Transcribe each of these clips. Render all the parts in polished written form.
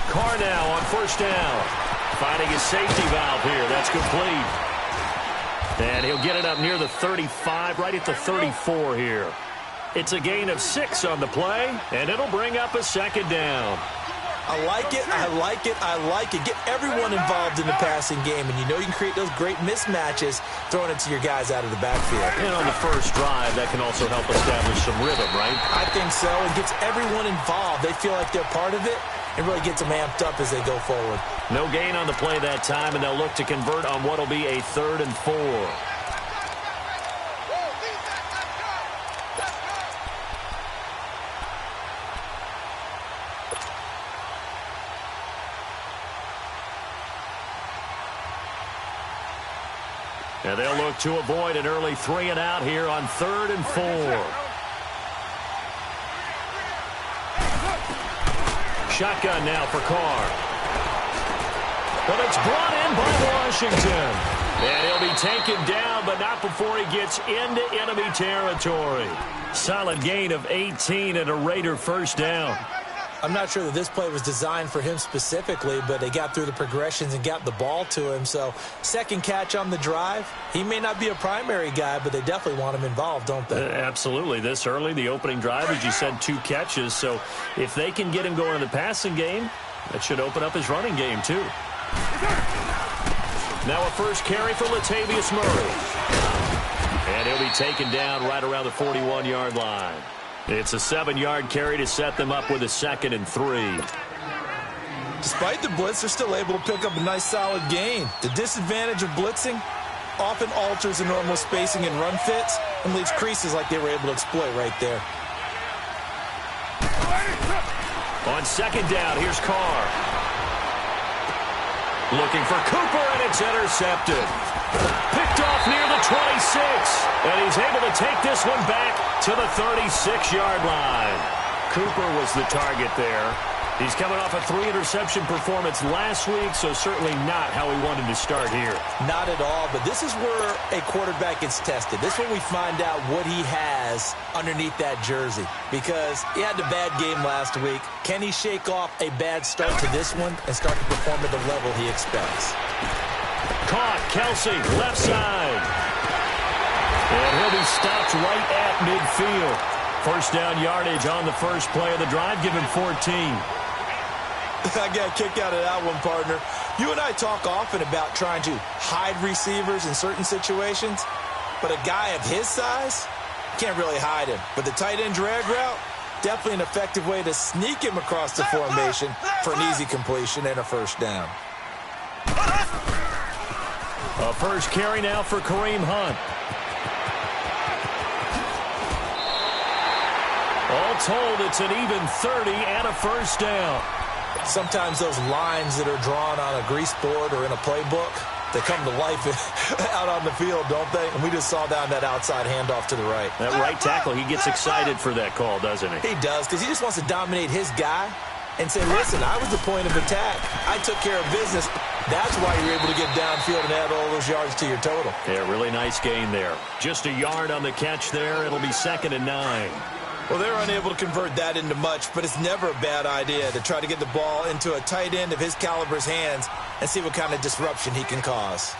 Carr now on first down. Finding his safety valve here. That's complete. And he'll get it up near the 35, right at the 34 here. It's a gain of 6 on the play, and it'll bring up a second down. I like it, I like it, I like it. Get everyone involved in the passing game, and you know you can create those great mismatches throwing it to your guys out of the backfield. And on the first drive, that can also help establish some rhythm, right? I think so. It gets everyone involved. They feel like they're part of it, and really gets them amped up as they go forward. No gain on the play that time, and they'll look to convert on what will be a 3rd and 4. And they'll look to avoid an early 3 and out here on 3rd and 4. Shotgun now for Carr. But it's brought in by Washington. And he'll be taken down, but not before he gets into enemy territory. Solid gain of 18 and a Raider first down. I'm not sure that this play was designed for him specifically, but they got through the progressions and got the ball to him. So, second catch on the drive. He may not be a primary guy, but they definitely want him involved, don't they? Absolutely. This early, the opening drive, as you said, 2 catches. So, if they can get him going in the passing game, that should open up his running game, too. Now a first carry for Latavius Murray. And he'll be taken down right around the 41-yard line. It's a 7-yard carry to set them up with a 2nd and 3. Despite the blitz, they're still able to pick up a nice solid gain. The disadvantage of blitzing often alters the normal spacing and run fits and leaves creases like they were able to exploit right there. On 2nd down, here's Carr. Looking for Cooper, and it's intercepted. Picked off near the 26, and he's able to take this one back to the 36-yard line. Cooper was the target there. He's coming off a 3-interception performance last week, so certainly not how he wanted to start here. Not at all, but this is where a quarterback gets tested. This is when we find out what he has underneath that jersey, because he had a bad game last week. Can he shake off a bad start to this one and start to perform at the level he expects? Caught, Kelsey, left side. And he'll be stopped right at midfield. First down yardage on the first play of the drive. Give him 14. I got a kick out of that one, partner. You and I talk often about trying to hide receivers in certain situations, but a guy of his size can't really hide him. But the tight end drag route, definitely an effective way to sneak him across the formation for an easy completion and a first down. A first carry now for Kareem Hunt. All told, it's an even 30 and a first down. Sometimes those lines that are drawn on a grease board or in a playbook, they come to life out on the field, don't they? And we just saw down that outside handoff to the right. That right tackle, he gets excited for that call, doesn't he? He does, because he just wants to dominate his guy and say, listen, I was the point of attack. I took care of business. That's why you're able to get downfield and add all those yards to your total. Yeah, really nice gain there. Just a yard on the catch there. It'll be 2nd and 9. Well, they're unable to convert that into much, but it's never a bad idea to try to get the ball into a tight end of his caliber's hands and see what kind of disruption he can cause.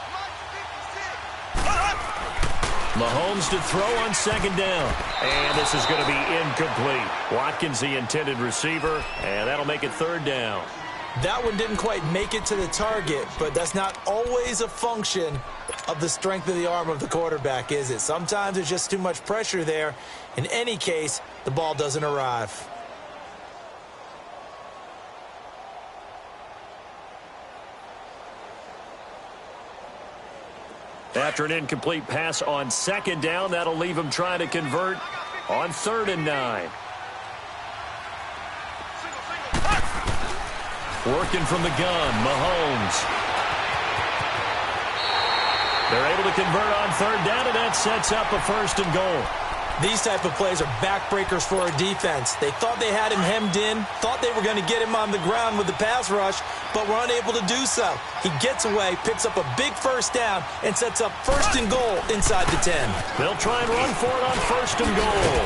Mahomes to throw on 2nd down. And this is going to be incomplete. Watkins, the intended receiver, and that'll make it 3rd down. That one didn't quite make it to the target, but that's not always a function of the strength of the arm of the quarterback, is it? Sometimes there's just too much pressure there. In any case, the ball doesn't arrive. After an incomplete pass on 2nd down, that'll leave him trying to convert on 3rd and 9. Working from the gun, Mahomes. They're able to convert on 3rd down, and that sets up a 1st and goal. These type of plays are backbreakers for a defense. They thought they had him hemmed in, thought they were going to get him on the ground with the pass rush, but were unable to do so. He gets away, picks up a big 1st down, and sets up 1st and goal inside the 10. They'll try and run for it on 1st and goal.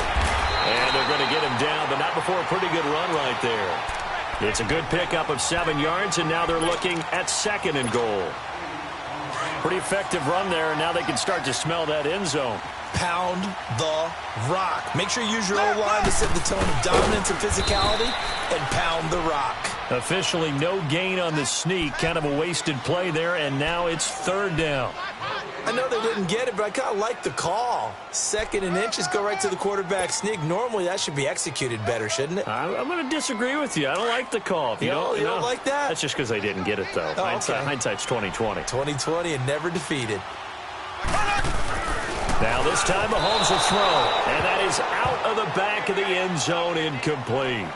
And they're going to get him down, but not before a pretty good run right there. It's a good pickup of 7 yards, and now they're looking at 2nd and goal. Pretty effective run there, and now they can start to smell that end zone. Pound the rock. Make sure you use your O-line to set the tone of dominance and physicality, and pound the rock. Officially no gain on the sneak. Kind of a wasted play there, and now it's 3rd down. I know they didn't get it, but I kind of like the call. 2nd and inches, go right to the quarterback sneak. Normally, that should be executed better, shouldn't it? I'm going to disagree with you. I don't like the call. You don't like that? That's just because they didn't get it, though. Oh, Hindsight's 20/20. 20/20 and never defeated. Now this time Mahomes will throw, and that is out of the back of the end zone, incomplete.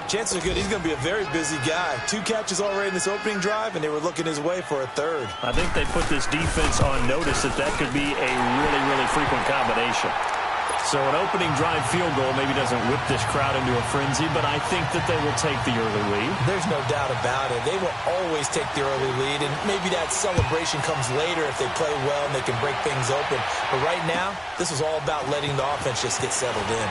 Chances are good he's going to be a very busy guy. 2 catches already in this opening drive, and they were looking his way for a 3rd. I think they put this defense on notice that could be a really, really frequent combination. So an opening drive field goal maybe doesn't whip this crowd into a frenzy, but I think that they will take the early lead. There's no doubt about it. They will always take the early lead, and maybe that celebration comes later if they play well and they can break things open. But right now, this was all about letting the offense just get settled in.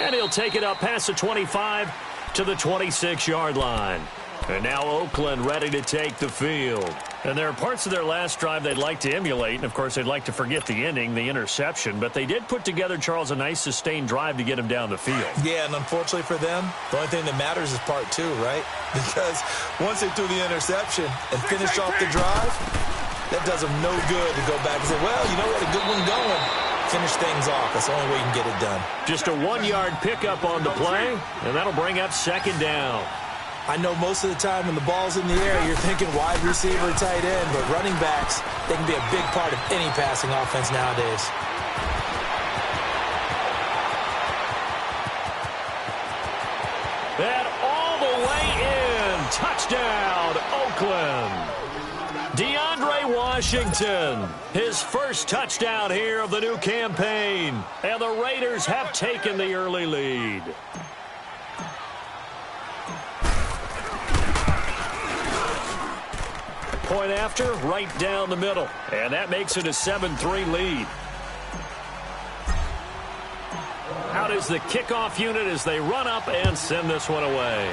And he'll take it up past the 25 to the 26-yard line. And now Oakland ready to take the field. And there are parts of their last drive they'd like to emulate. And, of course, they'd like to forget the ending, the interception. But they did put together, Charles, a nice sustained drive to get him down the field. Yeah, and unfortunately for them, the only thing that matters is part 2, right? Because once they threw the interception and finished off the drive, that does them no good to go back and say, well, you know what, a good one going. Finish things off. That's the only way you can get it done. Just a 1-yard pickup on the play, and that'll bring up 2nd down. I know most of the time when the ball's in the air, you're thinking wide receiver, tight end, but running backs, they can be a big part of any passing offense nowadays. And all the way in. Touchdown, Oakland. DeAndre Washington, his first touchdown here of the new campaign. And the Raiders have taken the early lead. Point after, right down the middle. And that makes it a 7-3 lead. Out is the kickoff unit as they run up and send this one away.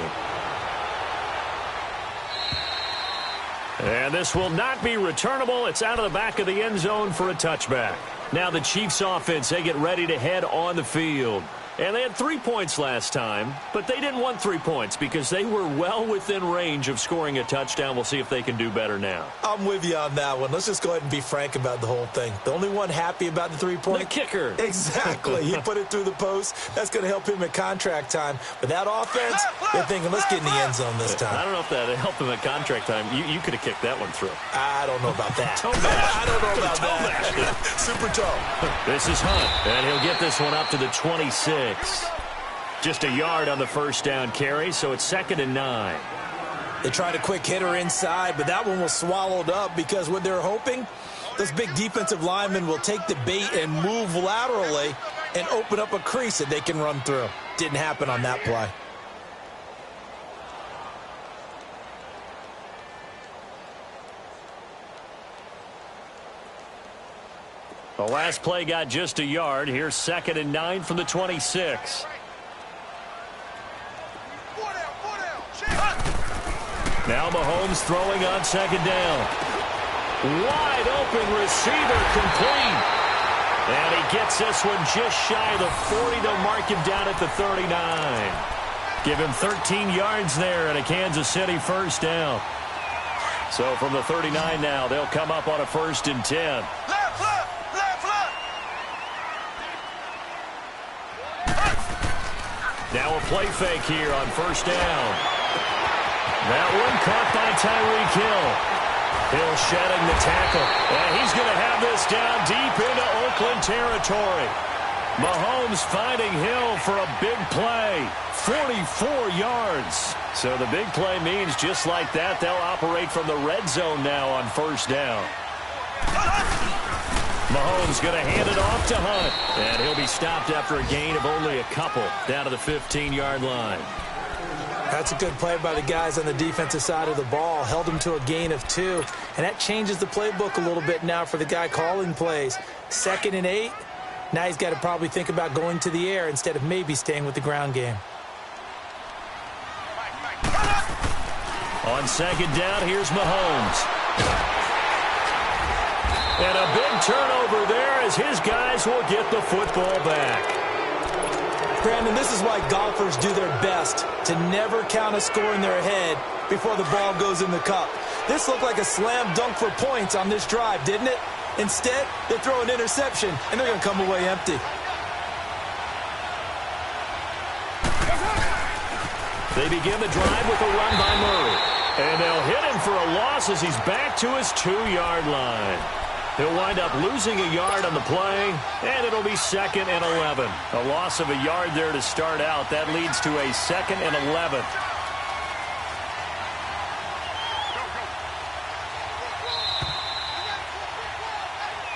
And this will not be returnable. It's out of the back of the end zone for a touchback. Now the Chiefs offense, they get ready to head on the field. And they had 3 points last time, but they didn't want 3 points because they were well within range of scoring a touchdown. We'll see if they can do better now. I'm with you on that one. Let's just go ahead and be frank about the whole thing. The only one happy about the 3-point? The kicker. Exactly. He put it through the post. That's going to help him at contract time. But that offense, they're thinking, let's get in the end zone this time. I don't know if that helped him at contract time. You could have kicked that one through. I don't know about that. Toe bash. I don't know about that. Super toe. This is Hunt, and he'll get this one up to the 26. Just a yard on the first down carry, so it's 2nd and 9. They tried a quick hitter inside, but that one was swallowed up because what they're hoping, those big defensive linemen will take the bait and move laterally and open up a crease that they can run through. Didn't happen on that play. The last play got just a yard. Here's 2nd and 9 from the 26. Now Mahomes throwing on 2nd down. Wide open receiver complete. And he gets this one just shy of the 40. They'll mark him down at the 39. Give him 13 yards there and a Kansas City first down. So from the 39 now, they'll come up on a 1st and 10. Now a play fake here on 1st down. That one caught by Tyreek Hill. Hill shedding the tackle. And he's going to have this down deep into Oakland territory. Mahomes finding Hill for a big play. 44 yards. So the big play means just like that, they'll operate from the red zone now on 1st down. Mahomes going to hand it off to Hunt. And he'll be stopped after a gain of only a couple down to the 15-yard line. That's a good play by the guys on the defensive side of the ball. Held them to a gain of 2. And that changes the playbook a little bit now for the guy calling plays. 2nd and 8. Now he's got to probably think about going to the air instead of maybe staying with the ground game. On 2nd down, here's Mahomes. And a big turnover there as his guys will get the football back. Brandon, this is why golfers do their best to never count a score in their head before the ball goes in the cup. This looked like a slam dunk for points on this drive, didn't it? Instead, they throw an interception, and they're going to come away empty. They begin the drive with a run by Murray. And they'll hit him for a loss as he's back to his 2-yard line. He'll wind up losing a yard on the play, and it'll be 2nd and 11. A loss of a yard there to start out. That leads to a 2nd and 11.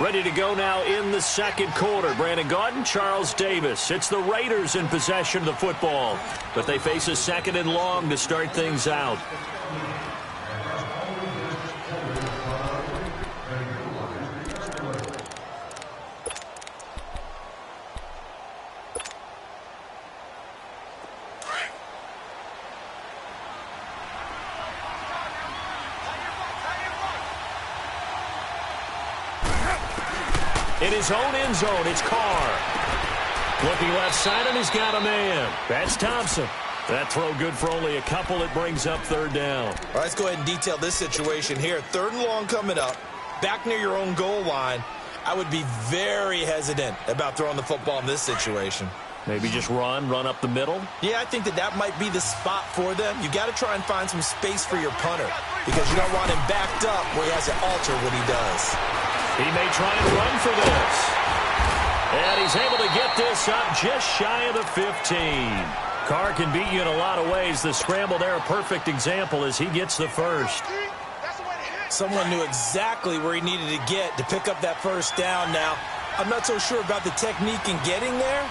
Ready to go now in the 2nd quarter. Brandon Gaudin, Charles Davis. It's the Raiders in possession of the football, but they face a 2nd and long to start things out. In his own end zone, it's Carr. Looking left side, and he's got a man. That's Thompson. That throw good for only a couple. It brings up 3rd down. All right, let's go ahead and detail this situation here. 3rd and long coming up. Back near your own goal line. I would be very hesitant about throwing the football in this situation. Maybe just run up the middle? Yeah, I think that might be the spot for them. You got to try and find some space for your punter because you don't want him backed up where he has to alter what he does. He may try and run for this. And he's able to get this up just shy of the 15. Carr can beat you in a lot of ways. The scramble there, a perfect example as he gets the first. Someone knew exactly where he needed to get to pick up that 1st down now. I'm not so sure about the technique in getting there,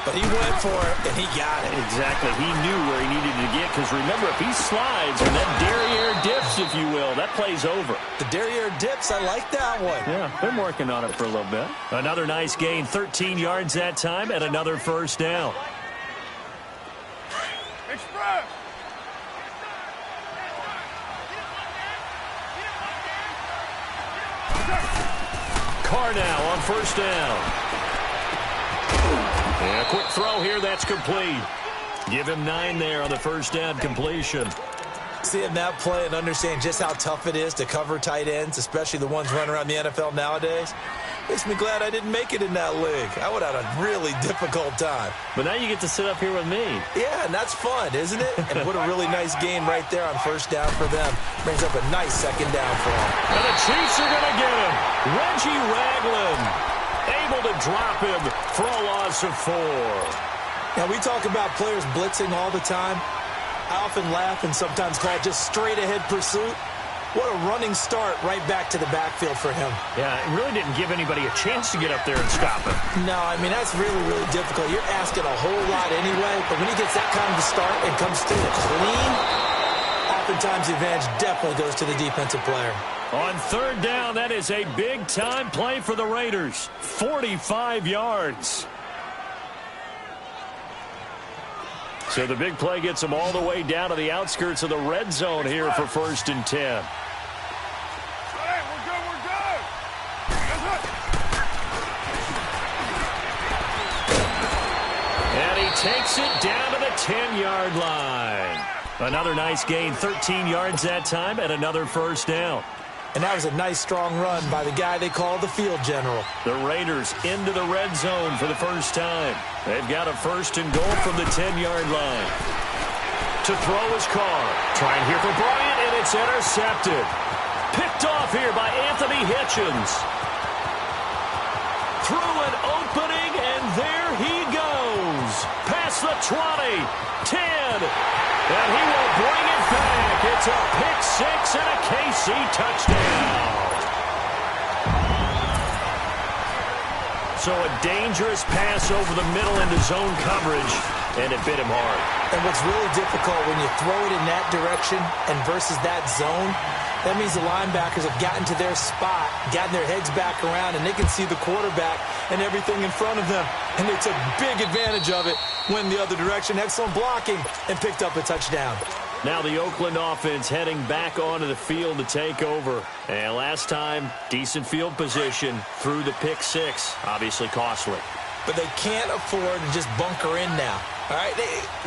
but he went for it, and he got it. Exactly. He knew where he needed to get, because remember, if he slides and that derriere dips, if you will, that play's over. The derriere dips, I like that one. Yeah, been working on it for a little bit. Another nice gain, 13 yards that time, and another 1st down. Express! Carr now on 1st down. And a quick throw here, that's complete. Give him 9 there on the 1st down completion. Seeing that play and understand just how tough it is to cover tight ends, especially the ones running around the NFL nowadays, makes me glad I didn't make it in that league. I would have had a really difficult time. But now you get to sit up here with me. Yeah, and that's fun, isn't it? And what a really nice game right there on 1st down for them. Brings up a nice 2nd down for them. And the Chiefs are going to get him. Reggie Ragland able to drop him for a loss of 4. Now, we talk about players blitzing all the time. I often laugh and sometimes call it just straight-ahead pursuit. What a running start right back to the backfield for him. Yeah, it really didn't give anybody a chance to get up there and stop him. No, I mean, that's really, really difficult. You're asking a whole lot anyway, but when he gets that kind of a start and comes through clean, oftentimes the advantage definitely goes to the defensive player. On 3rd down, that is a big-time play for the Raiders. 45 yards. So the big play gets them all the way down to the outskirts of the red zone here for 1st and 10. Hey, we're good. And he takes it down to the 10-yard line. Another nice gain, 13 yards that time, and another 1st down. And that was a nice, strong run by the guy they call the field general. The Raiders into the red zone for the first time. They've got a 1st and goal from the 10-yard line. To throw is Carr. Trying here for Bryant, and it's intercepted. Picked off here by Anthony Hitchens. Through an opening, and there he goes. Past the 20, 10. And he will bring it back. It's a pick-6 and a KC touchdown. So a dangerous pass over the middle into zone coverage, and it bit him hard. And what's really difficult when you throw it in that direction and versus that zone, that means the linebackers have gotten to their spot, gotten their heads back around, and they can see the quarterback and everything in front of them. And they took big advantage of it, went the other direction, excellent blocking, and picked up a touchdown. Now the Oakland offense heading back onto the field to take over. And last time, decent field position through the pick six. Obviously costly. But they can't afford to just bunker in now. All right,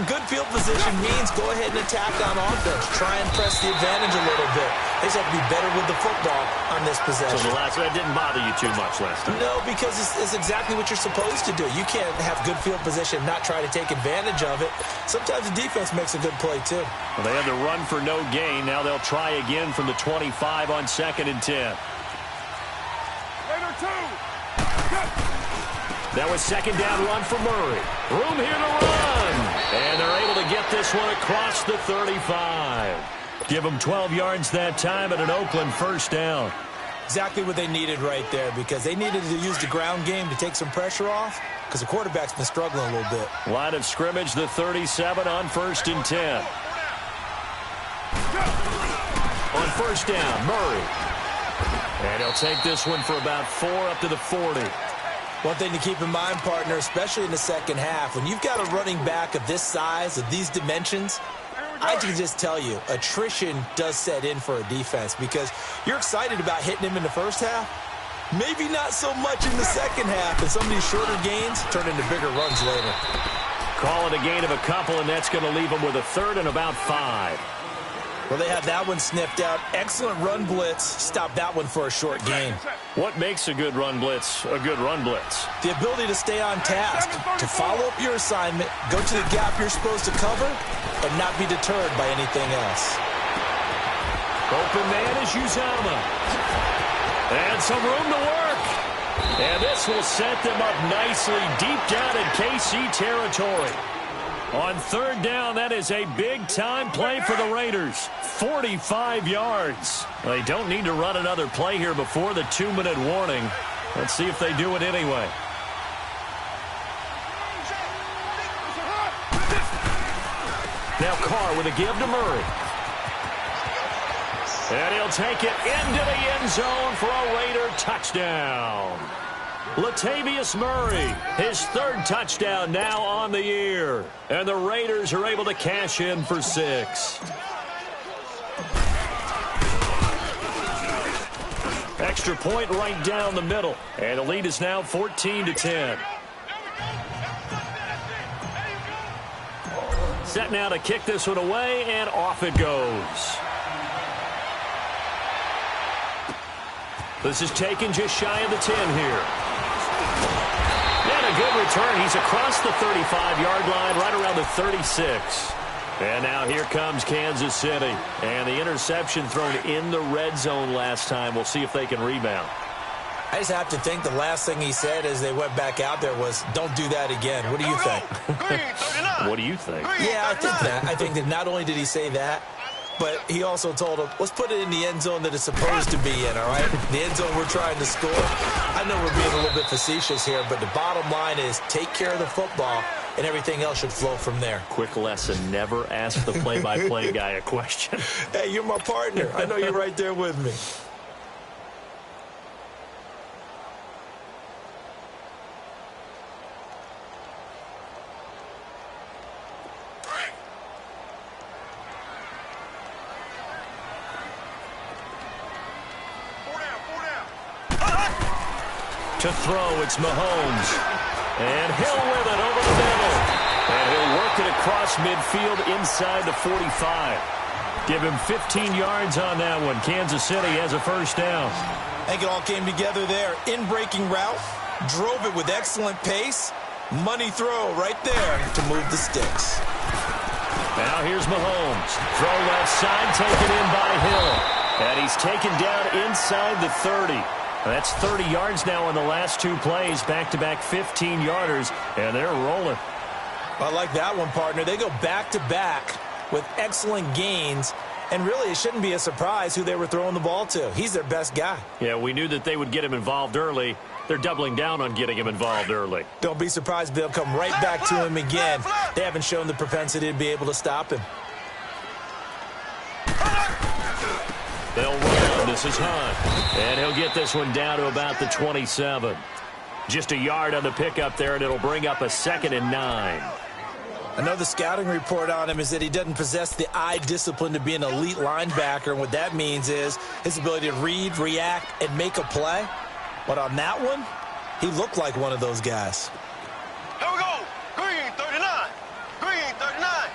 good field position means go ahead and attack on offense. Try and press the advantage a little bit. They just have to be better with the football on this possession. So that didn't bother you too much last time? No, because it's exactly what you're supposed to do. You can't have good field position, not try to take advantage of it. Sometimes the defense makes a good play, too. Well, they had the run for no gain. Now they'll try again from the 25 on 2nd and 10. Raider 2. That was second down run for Murray. Room here to run. And they're able to get this one across the 35. Give them 12 yards that time at an Oakland first down. Exactly what they needed right there, because they needed to use the ground game to take some pressure off, because the quarterback's been struggling a little bit. Line of scrimmage, the 37 on 1st and 10. On first down, Murray. And he'll take this one for about 4 up to the 40. One thing to keep in mind, partner, especially in the second half, when you've got a running back of this size, of these dimensions, I can just tell you, attrition does set in for a defense, because you're excited about hitting him in the first half. Maybe not so much in the second half, and some of these shorter gains turn into bigger runs later. Call it a gain of a couple, and that's going to leave them with a 3rd and about 5. Well, they had that one sniffed out. Excellent run blitz. Stop that one for a short gain. What makes a good run blitz a good run blitz? The ability to stay on task, to follow up your assignment, go to the gap you're supposed to cover, and not be deterred by anything else. Open man is Uzama. And some room to work. And this will set them up nicely deep down in KC territory. On 3rd down, that is a big-time play for the Raiders. 45 yards. They don't need to run another play here before the 2-minute warning. Let's see if they do it anyway. Now Carr with a give to Murray. And he'll take it into the end zone for a Raider touchdown. Latavius Murray, his 3rd touchdown now on the year. And the Raiders are able to cash in for 6. Extra point right down the middle. And the lead is now 14-10. Set now to kick this one away, and off it goes. This is taken just shy of the 10 here. And a good return. He's across the 35-yard line, right around the 36. And now here comes Kansas City. And the interception thrown in the red zone last time. We'll see if they can rebound. I just have to think the last thing he said as they went back out there was, don't do that again. What do you think? What do you think? Yeah, I think that. I think that not only did he say that, but he also told him, let's put it in the end zone that it's supposed to be in, all right? The end zone we're trying to score. I know we're being a little bit facetious here, but the bottom line is take care of the football, and everything else should flow from there. Quick lesson, never ask the play-by-play guy a question. Hey, you're my partner. I know you're right there with me. To throw, it's Mahomes. And Hill with it over the middle. And he'll work it across midfield inside the 45. Give him 15 yards on that one. Kansas City has a first down. I think it all came together there. In-breaking route, drove it with excellent pace. Money throw right there to move the sticks. Now here's Mahomes. Throw left side, taken in by Hill. And he's taken down inside the 30. That's 30 yards now on the last 2 plays, back-to-back 15-yarders, and they're rolling. I like that one, partner. They go back-to-back with excellent gains, And really, it shouldn't be a surprise who they were throwing the ball to. He's their best guy. Yeah, we knew that they would get him involved early. They're doubling down on getting him involved early. Don't be surprised they'll come right back to him again. They haven't shown the propensity to be able to stop him. They'll run. This is Hunt. And he'll get this one down to about the 27. Just a yard on the pickup there, and it'll bring up a 2nd and 9. I know the scouting report on him is that he doesn't possess the eye discipline to be an elite linebacker, and what that means is his ability to read, react, and make a play. But on that one, he looked like one of those guys. Here we go. Green 39. Green 39.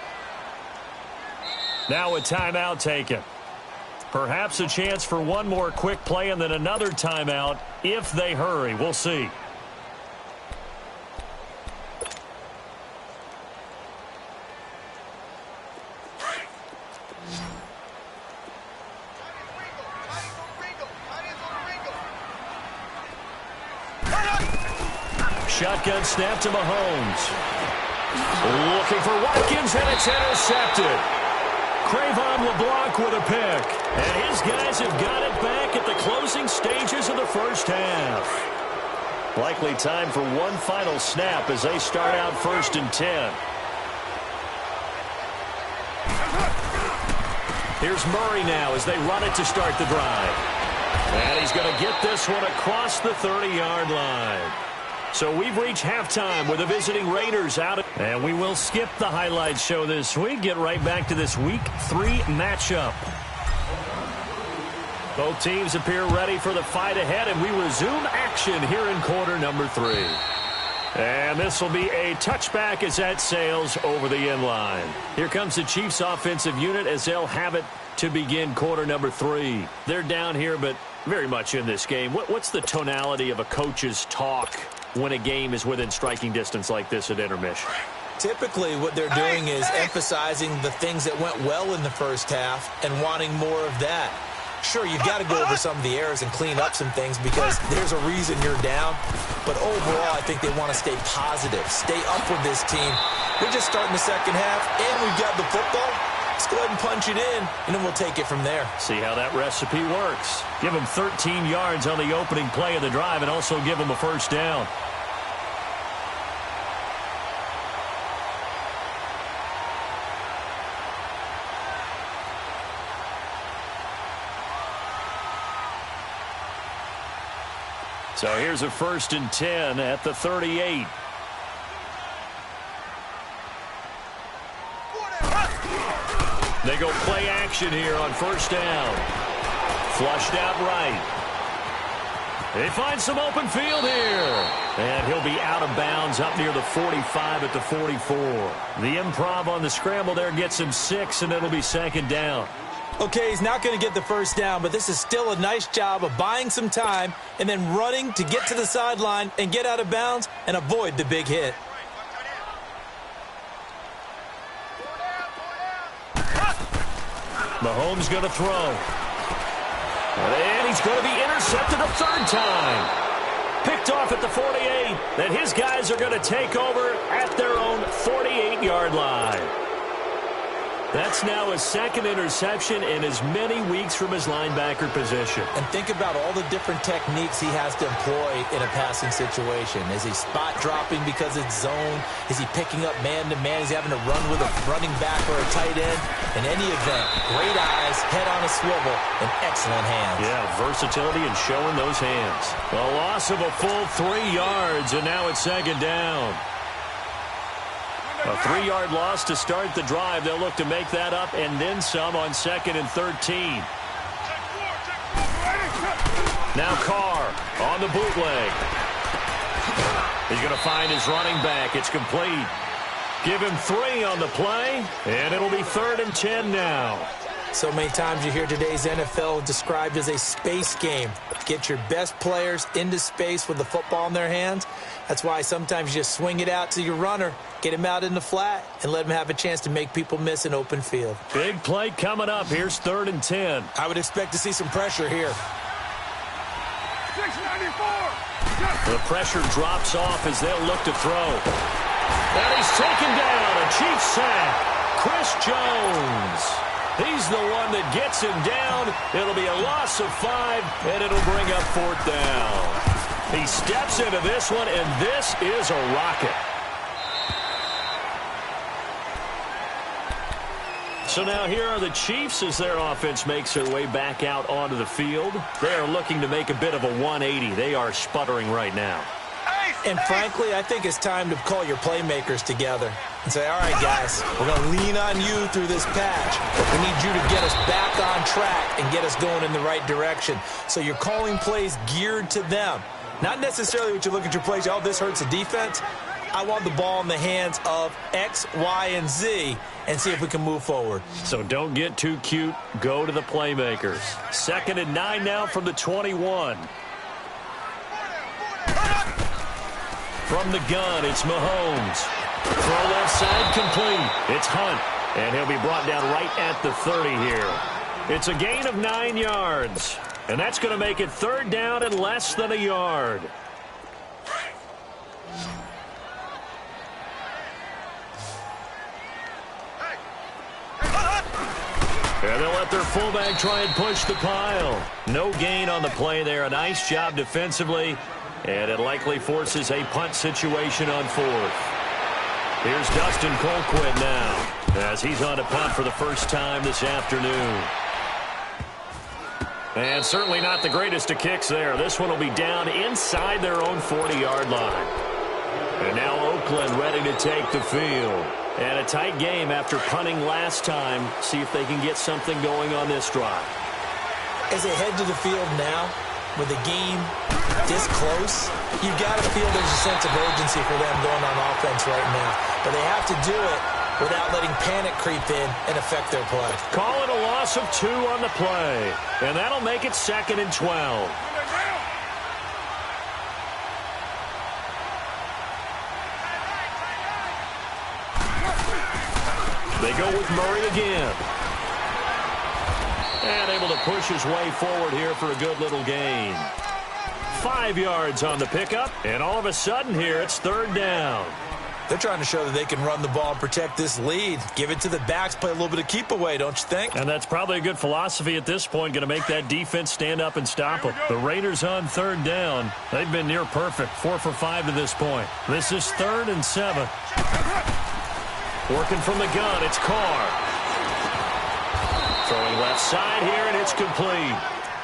Now a timeout taken. Perhaps a chance for one more quick play and then another timeout if they hurry. We'll see. Shotgun snap to Mahomes. Looking for Watkins, and it's intercepted. Crayvon LeBlanc with a pick. And his guys have got it back at the closing stages of the first half. Likely time for one final snap as they start out 1st and 10. Here's Murray now as they run it to start the drive. And he's going to get this one across the 30-yard line. So we've reached halftime with the visiting Raiders out. And we will skip the highlights show this week. Get right back to this Week 3 matchup. Both teams appear ready for the fight ahead, and we resume action here in quarter number 3. And this will be a touchback as that sails over the end line. Here comes the Chiefs offensive unit as they'll have it to begin quarter number 3. They're down here, but very much in this game. What's the tonality of a coach's talk when a game is within striking distance like this at intermission? Typically, what they're doing is emphasizing the things that went well in the first half and wanting more of that. Sure, you've got to go over some of the errors and clean up some things because there's a reason you're down. But overall, I think they want to stay positive, stay up with this team. We're just starting the second half, and we've got the football. Let's go ahead and punch it in, and then we'll take it from there. See how that recipe works. Give them 13 yards on the opening play of the drive and also give them a first down. So here's a 1st and 10 at the 38. They go play action here on 1st down. Flushed out right. They find some open field here. And he'll be out of bounds up near the 45 at the 44. The improv on the scramble there gets him 6, and it'll be 2nd down. Okay, he's not going to get the first down, but this is still a nice job of buying some time and then running to get to the sideline and get out of bounds and avoid the big hit. Mahomes going to throw. And he's going to be intercepted a 3rd time. Picked off at the 48. Then his guys are going to take over at their own 48-yard line. That's now his 2nd interception in as many weeks from his linebacker position. And think about all the different techniques he has to employ in a passing situation. Is he spot dropping because it's zone? Is he picking up man-to-man? Is he having to run with a running back or a tight end? In any event, great eyes, head on a swivel, and excellent hands. Yeah, versatility and showing those hands. A loss of a full 3 yards, and now it's 2nd down. A 3-yard loss to start the drive. They'll look to make that up and then some on 2nd and 13. Now Carr on the bootleg. He's going to find his running back. It's complete. Give him 3 on the play, and it'll be 3rd and 10 now. So many times you hear today's NFL described as a space game. Get your best players into space with the football in their hands. That's why sometimes you just swing it out to your runner, get him out in the flat, and let him have a chance to make people miss an open field. Big play coming up. Here's 3rd and 10. I would expect to see some pressure here. 694. The pressure drops off as they'll look to throw. And he's taken down. A Chiefs sack. Chris Jones. He's the one that gets him down. It'll be a loss of 5, and it'll bring up 4th down. He steps into this one, and this is a rocket. So now here are the Chiefs as their offense makes their way back out onto the field. They are looking to make a bit of a 180. They are sputtering right now. And frankly, I think it's time to call your playmakers together and say, all right, guys, we're going to lean on you through this patch. We need you to get us back on track and get us going in the right direction. So you're calling plays geared to them. Not necessarily what you look at your plays, oh, this hurts the defense. I want the ball in the hands of X, Y, and Z and see if we can move forward. So don't get too cute. Go to the playmakers. 2nd and 9 now from the 21. From the gun, it's Mahomes. Throw left side complete. It's Hunt, and he'll be brought down right at the 30 here. It's a gain of 9 yards, and that's going to make it 3rd down and less than a yard. And they'll let their fullback try and push the pile. No gain on the play there. A nice job defensively. And it likely forces a punt situation on 4th. Here's Dustin Colquitt now as he's on to punt for the first time this afternoon. And certainly not the greatest of kicks there. This one will be down inside their own 40-yard line. And now Oakland ready to take the field. And a tight game after punting last time. See if they can get something going on this drive. As they head to the field now, with the game this close, you've got to feel there's a sense of urgency for them going on offense right now. But they have to do it without letting panic creep in and affect their play. Call it a loss of 2 on the play. And that'll make it 2nd and 12. They go with Murray again. And able to push his way forward here for a good little gain. 5 yards on the pickup, and all of a sudden here it's 3rd down. They're trying to show that they can run the ball and protect this lead. Give it to the backs, play a little bit of keep away, don't you think? And that's probably a good philosophy at this point, going to make that defense stand up and stop them. The Raiders on 3rd down. They've been near perfect, 4 for 5 to this point. This is 3rd and 7. Working from the gun, it's Carr. Throwing left side here, and it's complete.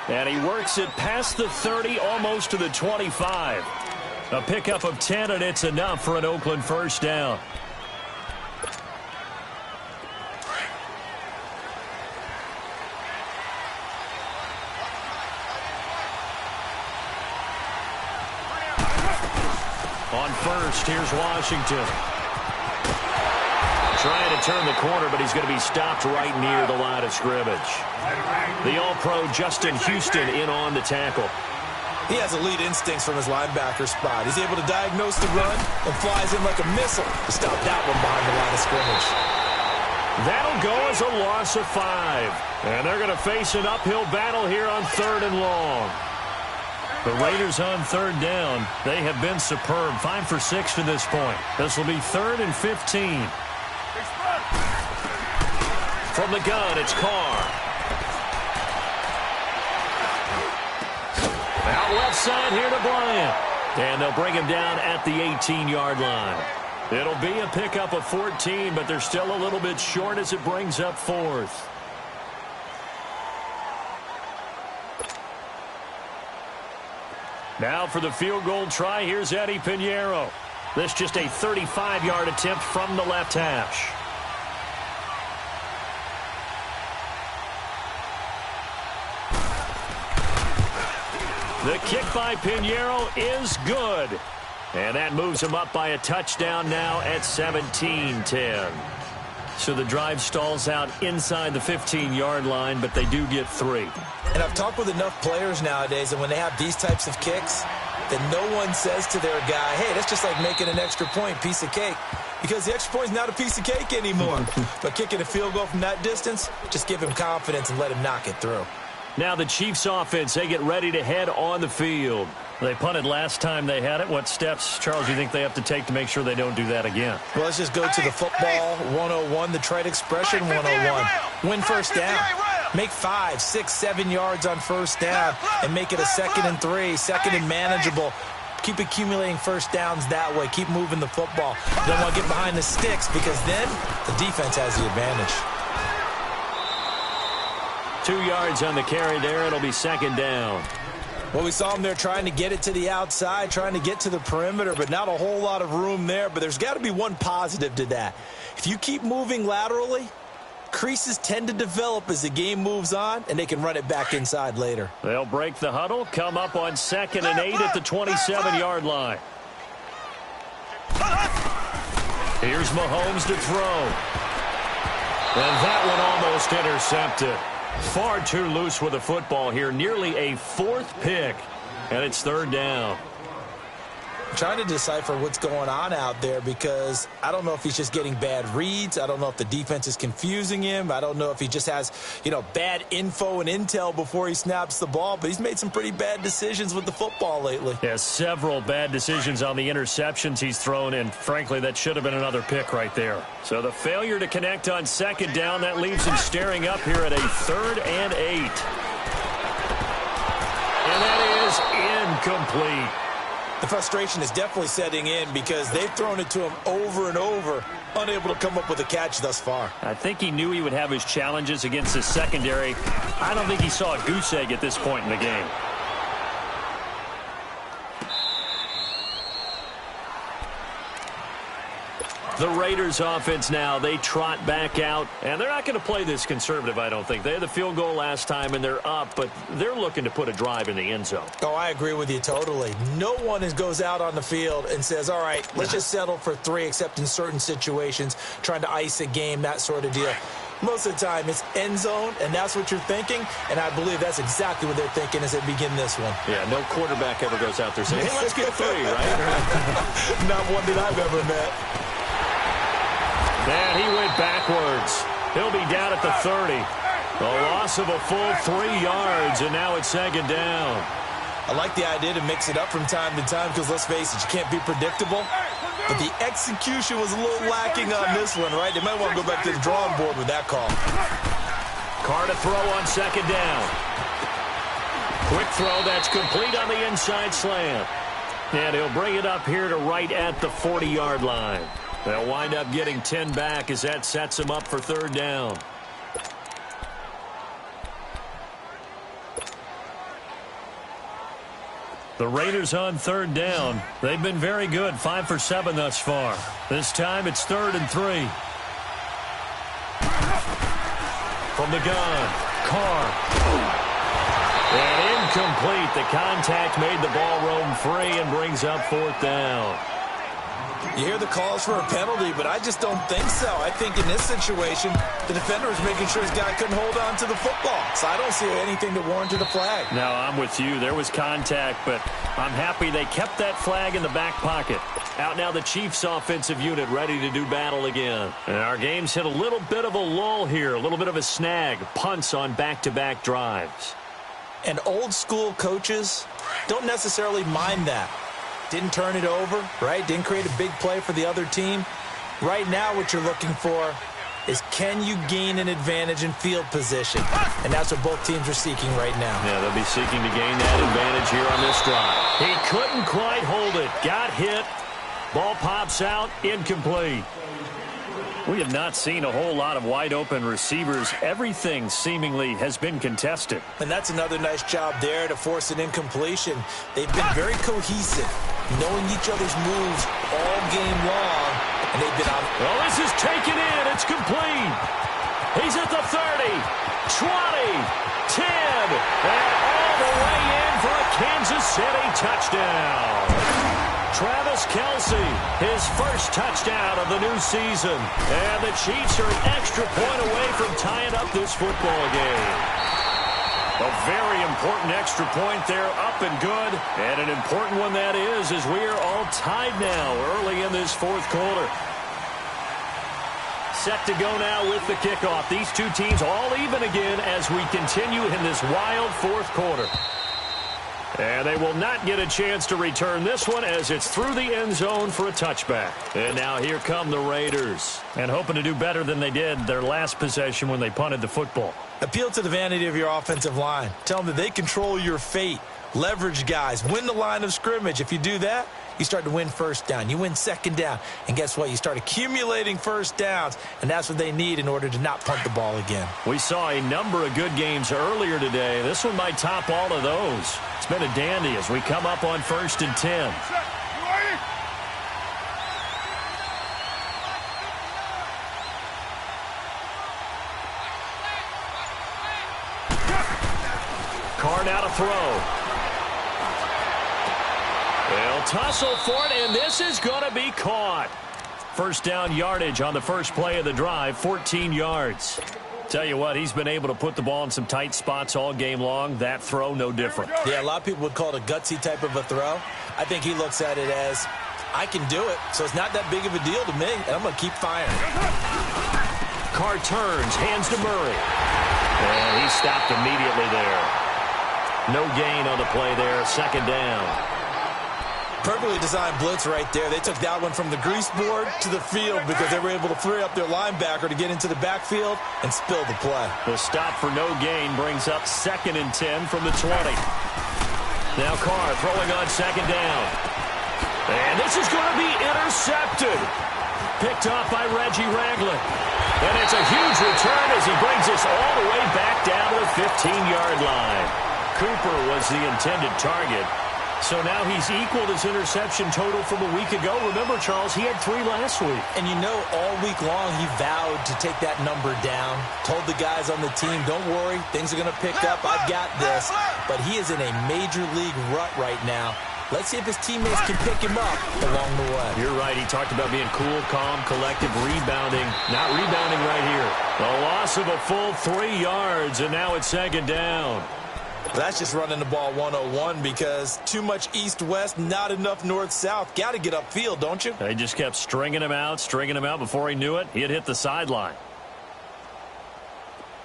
And he works it past the 30, almost to the 25. A pickup of 10, and it's enough for an Oakland first down. On first, here's Washington. Trying to turn the corner, but he's going to be stopped right near the line of scrimmage. The All-Pro Justin Houston in on the tackle. He has elite instincts from his linebacker spot. He's able to diagnose the run and flies in like a missile to stop that one behind the line of scrimmage. That'll go as a loss of 5. And they're going to face an uphill battle here on 3rd and long. The Raiders on 3rd down. They have been superb. 5 for 6 to this point. This will be 3rd and 15. From the gun, it's Carr. Out left side here to Bryant. And they'll bring him down at the 18-yard line. It'll be a pickup of 14, but they're still a little bit short as it brings up 4th. Now for the field goal try, here's Eddie Pinheiro. This just a 35-yard attempt from the left hash. The kick by Pinheiro is good. And that moves him up by a touchdown now at 17-10. So the drive stalls out inside the 15-yard line, but they do get 3. And I've talked with enough players nowadays, and when they have these types of kicks, that no one says to their guy, hey, that's just like making an extra point, piece of cake. Because the extra point is not a piece of cake anymore. But kicking a field goal from that distance, just give him confidence and let him knock it through. Now the Chiefs offense, they get ready to head on the field. They punted last time they had it. What steps, Charles, do you think they have to take to make sure they don't do that again? Well, let's just go to the football 101, the trite expression 101. Win first down. Make 5, 6, 7 yards on first down and make it a 2nd and 3, 2nd and manageable. Keep accumulating first downs that way. Keep moving the football. You don't want to get behind the sticks because then the defense has the advantage. 2 yards on the carry there. It'll be 2nd down. Well, we saw him there trying to get it to the outside, trying to get to the perimeter, but not a whole lot of room there. But there's got to be one positive to that. If you keep moving laterally, creases tend to develop as the game moves on, and they can run it back inside later. They'll break the huddle, come up on 2nd and 8 at the 27-yard line. Here's Mahomes to throw. And that one almost intercepted. Far too loose with the football here. Nearly a 4th pick. And it's 3rd down. I'm trying to decipher what's going on out there because I don't know if he's just getting bad reads. I don't know if the defense is confusing him. I don't know if he just has, bad info and intel before he snaps the ball. But he's made some pretty bad decisions with the football lately. Yeah, several bad decisions on the interceptions he's thrown, and frankly, that should have been another pick right there. So the failure to connect on 2nd down, that leaves him staring up here at a 3rd and 8. And that is incomplete. The frustration is definitely setting in because they've thrown it to him over and over, unable to come up with a catch thus far. I think he knew he would have his challenges against his secondary. I don't think he saw a goose egg at this point in the game. The Raiders offense now, they trot back out, and they're not going to play this conservative, I don't think. They had the field goal last time, and they're up, but they're looking to put a drive in the end zone. Oh, I agree with you totally. No one goes out on the field and says, all right, let's just settle for 3, except in certain situations, trying to ice a game, that sort of deal. Most of the time, it's end zone, and that's what you're thinking, and I believe that's exactly what they're thinking as they begin this one. Yeah, no quarterback ever goes out there saying, hey, let's get 3, right? Not one that I've ever met. And he went backwards. He'll be down at the 30. A loss of a full 3 yards, and now it's 2nd down. I like the idea to mix it up from time to time because, let's face it, you can't be predictable. But the execution was a little lacking on this one, right? They might want to go back to the drawing board with that call. Carr to throw on 2nd down. Quick throw, that's complete on the inside slant. And he'll bring it up here to right at the 40-yard line. They'll wind up getting 10 back as that sets them up for 3rd down. The Raiders on 3rd down. They've been very good, 5 for 7 thus far. This time it's 3rd and 3. From the gun, Carr. And incomplete. The contact made the ball roam free and brings up 4th down. You hear the calls for a penalty, but I just don't think so. I think in this situation, the defender is making sure his guy couldn't hold on to the football. So I don't see anything to warrant a flag. No, I'm with you. There was contact, but I'm happy they kept that flag in the back pocket. Out now the Chiefs offensive unit ready to do battle again. And our game's hit a little bit of a lull here, a little bit of a snag. Punts on back-to-back drives. And old school coaches don't necessarily mind that. Didn't turn it over, right? Didn't create a big play for the other team. Right now what you're looking for is can you gain an advantage in field position? And that's what both teams are seeking right now. Yeah, they'll be seeking to gain that advantage here on this drive. He couldn't quite hold it. Got hit. Ball pops out. Incomplete. We have not seen a whole lot of wide-open receivers. Everything seemingly has been contested. And that's another nice job there to force an incompletion. They've been very cohesive, knowing each other's moves all game long, and they've been on. Well, this is taken in. It's complete. He's at the 30, 20, 10, and all the way in for a Kansas City touchdown. Travis Kelce, his first touchdown of the new season. And the Chiefs are an extra point away from tying up this football game. A very important extra point there, up and good. And an important one that is, as we are all tied now early in this 4th quarter. set to go now with the kickoff. These two teams all even again as we continue in this wild fourth quarter. And they will not get a chance to return this one as it's through the end zone for a touchback. And now here come the Raiders. And hoping to do better than they did their last possession when they punted the football. Appeal to the vanity of your offensive line. Tell them that they control your fate. Leverage guys. Win the line of scrimmage. If you do that, you start to win first down. You win second down. And guess what? You start accumulating first downs. And that's what they need in order to not punt the ball again. We saw a number of good games earlier today. This one might top all of those. It's been a dandy as we come up on 1st and 10. Carr now to throw. They'll tussle for it, and this is going to be caught. First down yardage on the first play of the drive, 14 yards. Tell you what, he's been able to put the ball in some tight spots all game long. That throw, no different. Yeah, a lot of people would call it a gutsy type of a throw. I think he looks at it as, I can do it, so it's not that big of a deal to me, and I'm going to keep firing. Carr turns, hands to Murray. And he stopped immediately there. No gain on the play there, second down. Perfectly designed blitz right there. They took that one from the grease board to the field because they were able to free up their linebacker to get into the backfield and spill the play. The stop for no gain brings up 2nd and 10 from the 20. Now Carr throwing on second down. And this is going to be intercepted. Picked off by Reggie Ragland. And it's a huge return as he brings us all the way back down to the 15-yard line. Cooper was the intended target. So now he's equaled his interception total from a week ago. Remember, Charles, he had 3 last week. And you know, all week long he vowed to take that number down. Told the guys on the team, don't worry, things are going to pick up. I've got this. But he is in a major league rut right now. Let's see if his teammates can pick him up along the way. You're right. He talked about being cool, calm, collective, rebounding. Not rebounding right here. The loss of a full 3 yards, and now it's second down. That's just running the ball 101 because too much east-west, not enough north-south. Got to get upfield, don't you? They just kept stringing him out. Before he knew it, he had hit the sideline.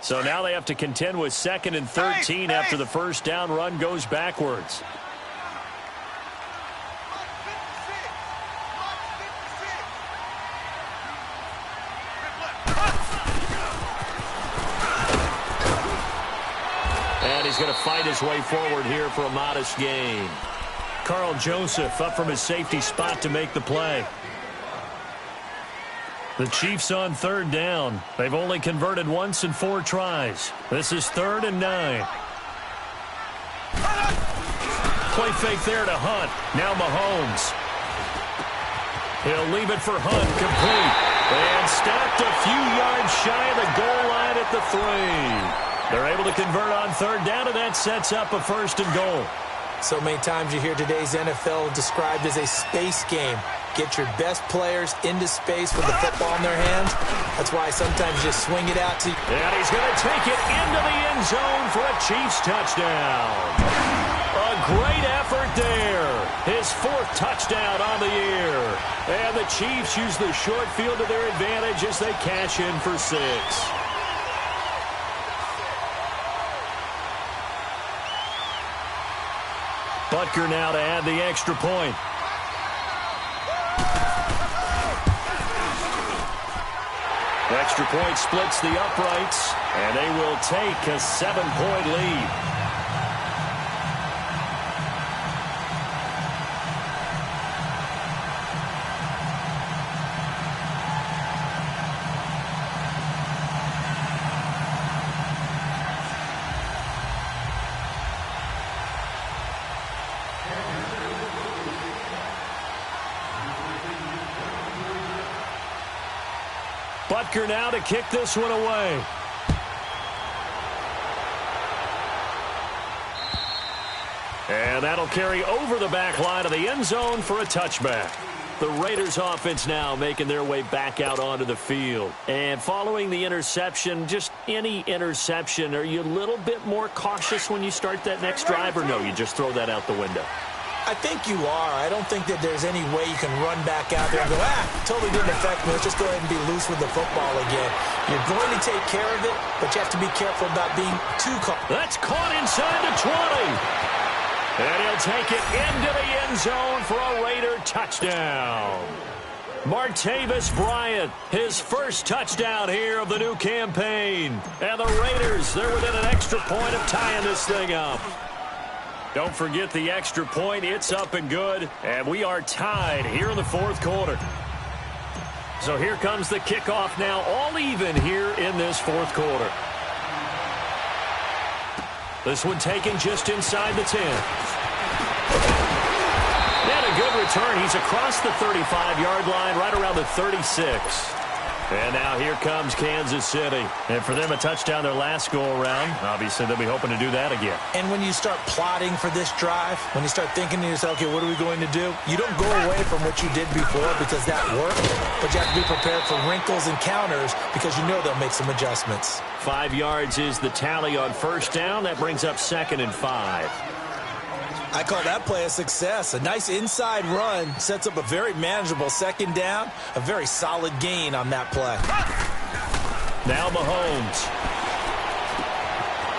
So now they have to contend with 2nd and 13 after the first down run goes backwards. And he's going to fight his way forward here for a modest gain. Carl Joseph up from his safety spot to make the play. The Chiefs on 3rd down. They've only converted once in 4 tries. This is 3rd and 9. Play fake there to Hunt. Now Mahomes. He'll leave it for Hunt, complete. And stopped a few yards shy of the goal line at the 3. They're able to convert on 3rd down, and that sets up a 1st and goal. So many times you hear today's NFL described as a space game. Get your best players into space with the football in their hands. That's why sometimes you just swing it out to... And he's going to take it into the end zone for a Chiefs touchdown. A great effort there. His 4th touchdown on the year. And the Chiefs use the short field to their advantage as they cash in for 6. Butker now to add the extra point. Extra point splits the uprights, and they will take a 7-point lead. Butker now to kick this one away. And that'll carry over the back line of the end zone for a touchback. The Raiders offense now making their way back out onto the field. And following the interception, just any interception, are you a little bit more cautious when you start that next drive, or no, you just throw that out the window? I think you are. I don't think that there's any way you can run back out there and go, totally didn't affect me. Let's just go ahead and be loose with the football again. You're going to take care of it, but you have to be careful about being too caught. That's caught inside the 20. And he'll take it into the end zone for a Raider touchdown. Martavis Bryant, his first touchdown here of the new campaign. And the Raiders, they're within an extra point of tying this thing up. Don't forget the extra point. It's up and good. And we are tied here in the fourth quarter. So here comes the kickoff now, all even here in this fourth quarter. This one taken just inside the 10. And a good return. He's across the 35-yard line, right around the 36. And now here comes Kansas City. And for them, a touchdown their last go-around. Obviously, they'll be hoping to do that again. And when you start plotting for this drive, when you start thinking to yourself, okay, what are we going to do? You don't go away from what you did before because that worked, but you have to be prepared for wrinkles and counters because you know they'll make some adjustments. 5 yards is the tally on first down. That brings up 2nd and 5. I call that play a success. A nice inside run sets up a very manageable second down, a very solid gain on that play. Now Mahomes.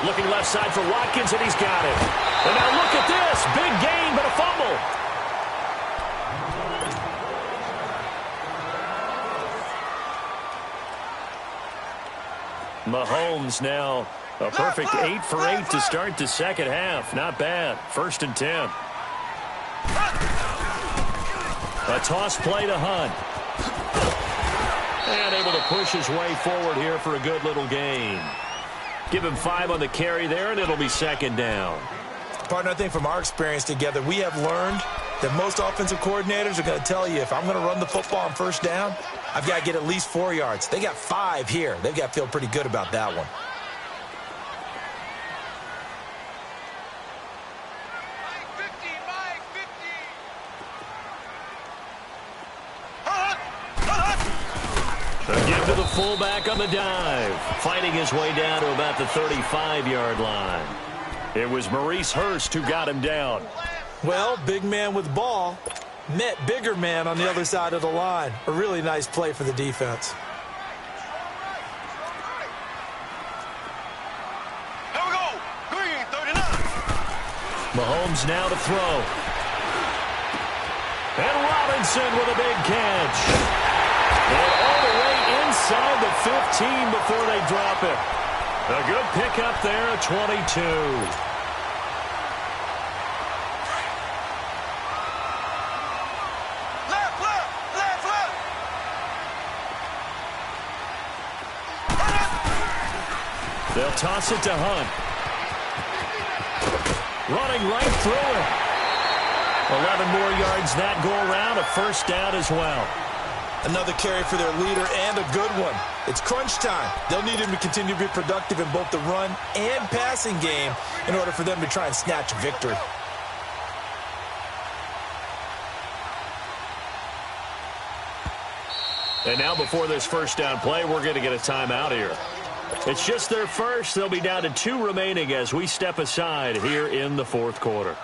Looking left side for Watkins, and he's got it. And now look at this. Big gain, but a fumble. Mahomes now a perfect 8 for 8 to start the second half. Not bad. 1st and 10. A toss play to Hunt. And able to push his way forward here for a good little gain. Give him 5 on the carry there, and it'll be 2nd down. Partner, I think from our experience together, we have learned that most offensive coordinators are going to tell you, if I'm going to run the football on first down, I've got to get at least 4 yards. They got 5 here. They've got to feel pretty good about that one. Again to the fullback on the dive. Fighting his way down to about the 35-yard line. It was Maurice Hurst who got him down. Well, big man with ball met bigger man on the other side of the line. A really nice play for the defense. Here we go. Green, 39. Mahomes now to throw. And Robinson with a big catch. And all the way inside the 15 before they drop it. A good pickup there at 22. They'll toss it to Hunt. Running right through it. 11 more yards that go around. A first down as well. Another carry for their leader and a good one. It's crunch time. They'll need him to continue to be productive in both the run and passing game in order for them to try and snatch victory. And now before this first down play, we're going to get a timeout here. It's just their first. They'll be down to 2 remaining as we step aside here in the fourth quarter.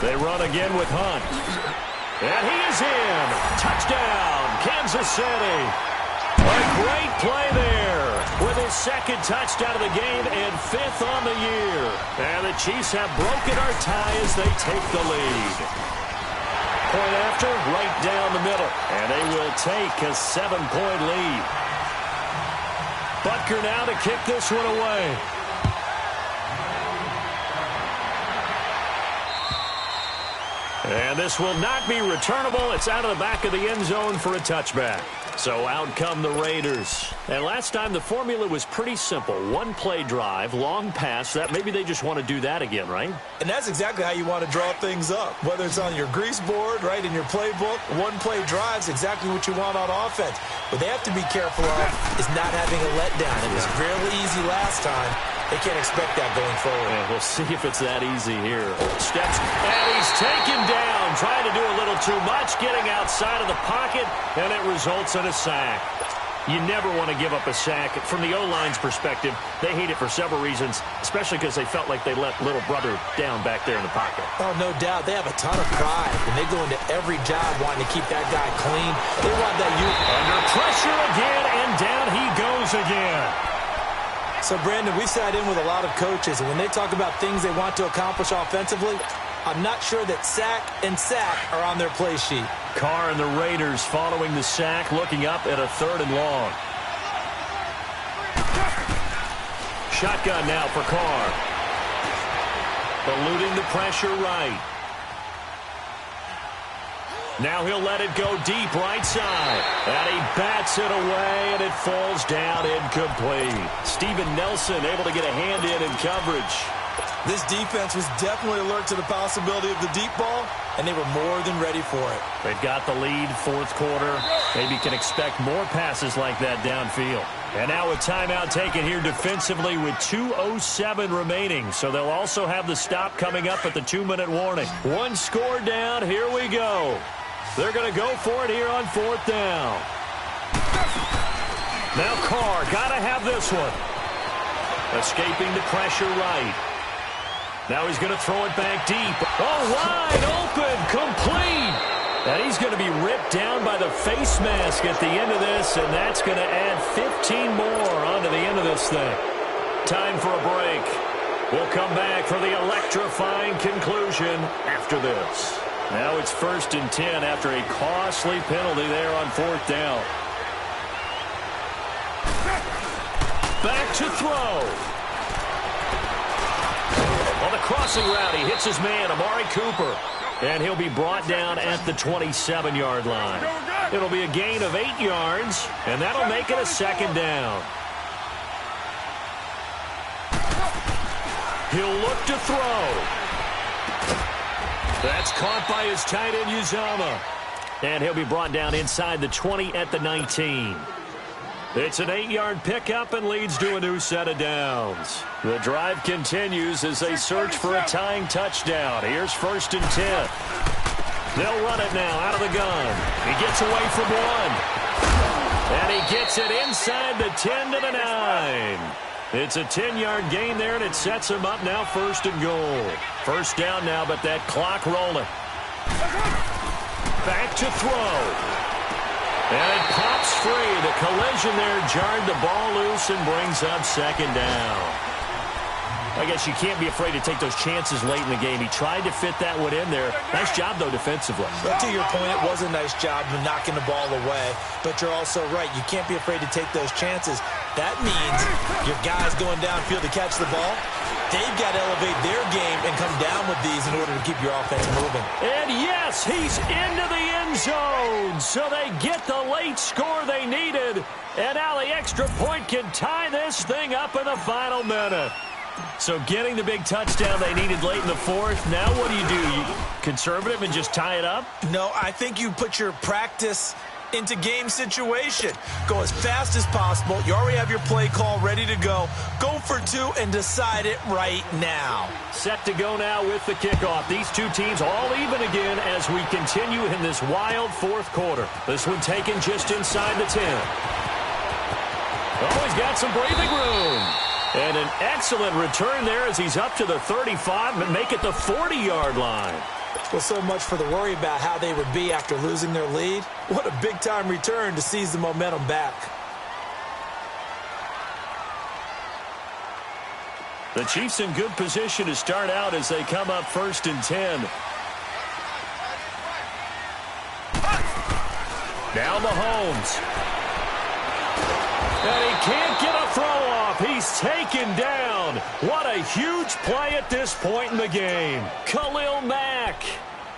They run again with Hunt. And he is in. Touchdown, Kansas City. A great play there with his 2nd touchdown of the game and 5th on the year. And the Chiefs have broken our tie as they take the lead. Point after, right down the middle. And they will take a 7-point lead. Butker now to kick this one away. And this will not be returnable. It's out of the back of the end zone for a touchback. So out come the Raiders. And last time the formula was pretty simple. 1-play drive, long pass. That maybe they just want to do that again, right? And that's exactly how you want to draw things up. Whether it's on your grease board, right, in your playbook, 1-play drive's exactly what you want on offense. What they have to be careful of is not having a letdown. It was fairly easy last time. They can't expect that going forward. And we'll see if it's that easy here. Steps, and he's taken down, trying to do a little too much, getting outside of the pocket, and it results in a sack. You never want to give up a sack. From the O-line's perspective, they hate it for several reasons, especially because they felt like they let little brother down back there in the pocket. Oh, no doubt. They have a ton of pride, and they go into every job wanting to keep that guy clean. They want that youth. Under pressure again, and down he goes again. So, Brandon, we sat in with a lot of coaches, and when they talk about things they want to accomplish offensively, I'm not sure that sack and sack are on their play sheet. Carr and the Raiders following the sack, looking up at a 3rd and long. Shotgun now for Carr. Eluding the pressure right. Now he'll let it go deep right side. And he bats it away, and it falls down incomplete. Steven Nelson able to get a hand in coverage. This defense was definitely alert to the possibility of the deep ball, and they were more than ready for it. They've got the lead, 4th quarter. Maybe can expect more passes like that downfield. And now a timeout taken here defensively with 2:07 remaining. So they'll also have the stop coming up at the 2-minute warning. 1 score down. Here we go. They're going to go for it here on 4th down. Now Carr, got to have this one. Escaping the pressure right. Now he's going to throw it back deep. Oh, wide open, complete. And he's going to be ripped down by the face mask at the end of this, and that's going to add 15 more onto the end of this thing. Time for a break. We'll come back for the electrifying conclusion after this. Now it's 1st and 10 after a costly penalty there on 4th down. Back to throw. On the crossing route, he hits his man, Amari Cooper. And he'll be brought down at the 27-yard line. It'll be a gain of 8 yards, and that'll make it a 2nd down. He'll look to throw. That's caught by his tight end, Uzama. And he'll be brought down inside the 20 at the 19. It's an 8-yard pickup and leads to a new set of downs. The drive continues as they search for a tying touchdown. Here's 1st and 10. They'll run it now out of the gun. He gets away from one. And he gets it inside the 10 to the 9. It's a 10-yard gain there, and it sets him up now 1st and goal. 1st down now, but that clock rolling. Back to throw. And it pops free. The collision there jarred the ball loose and brings up 2nd down. I guess you can't be afraid to take those chances late in the game. He tried to fit that one in there. Nice job, though, defensively. But to your point, it was a nice job of knocking the ball away. But you're also right. You can't be afraid to take those chances. That means your guys going downfield to catch the ball, they've got to elevate their game and come down with these in order to keep your offense moving. And yes, he's into the end zone. So they get the late score they needed. And now the extra point can tie this thing up in the final minute. So getting the big touchdown they needed late in the 4th. Now what do? You conservative and just tie it up? No, I think you put your practice into game situation. Go as fast as possible. You already have your play call ready to go. Go for 2 and decide it right now. Set to go now with the kickoff. These two teams all even again as we continue in this wild 4th quarter. This one taken just inside the 10. Oh, he's got some breathing room. And an excellent return there as he's up to the 35 and make it the 40-yard line. Well, so much for the worry about how they would be after losing their lead. What a big-time return to seize the momentum back. The Chiefs in good position to start out as they come up 1st and 10. Now Mahomes. And he can't get a throw off. He's taken down. What a huge play at this point in the game. Khalil Mack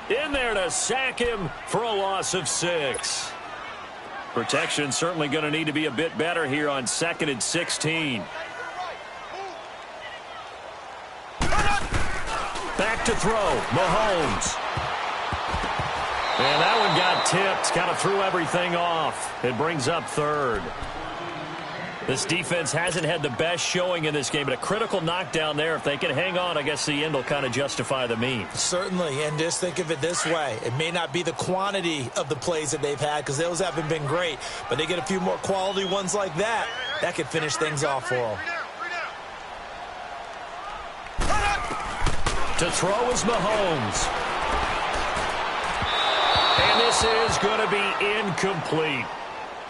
in there to sack him for a loss of 6. Protection certainly going to need to be a bit better here on 2nd and 16. Back to throw. Mahomes. And that one got tipped. Kind of threw everything off. It brings up 3rd. This defense hasn't had the best showing in this game, but a critical knockdown there. If they can hang on, I guess the end will kind of justify the means. Certainly, and just think of it this way. It may not be the quantity of the plays that they've had because those haven't been great, but they get a few more quality ones like that. That could finish things off for them. To throw is Mahomes. And this is going to be incomplete.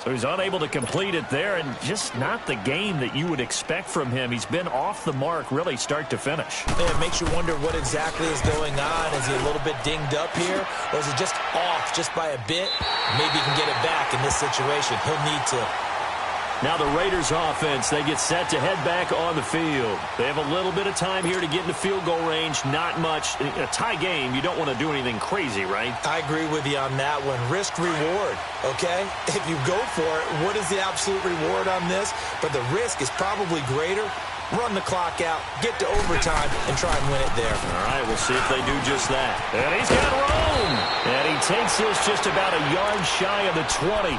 So he's unable to complete it there, and just not the game that you would expect from him. He's been off the mark really start to finish. Yeah, it makes you wonder what exactly is going on. Is he a little bit dinged up here, or is it just off just by a bit? Maybe he can get it back in this situation. He'll need to. Now the Raiders offense, they get set to head back on the field. They have a little bit of time here to get into field goal range. Not much. A tie game, you don't want to do anything crazy, right? I agree with you on that one. Risk reward, okay? If you go for it, what is the absolute reward on this? But the risk is probably greater. Run the clock out, get to overtime, and try and win it there. All right, we'll see if they do just that. And he's got room. And he takes this just about a yard shy of the 20.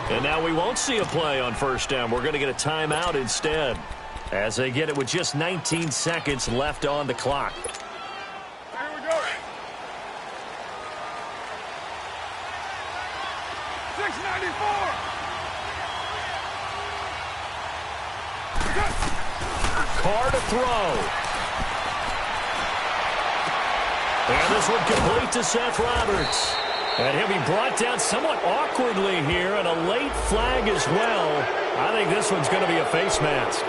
And now we won't see a play on first down. We're going to get a timeout instead as they get it with just 19 seconds left on the clock. Here we go. 694. Carr to throw. And this one complete to Seth Roberts. And he'll be brought down somewhat awkwardly here, and a late flag as well. I think this one's going to be a face mask.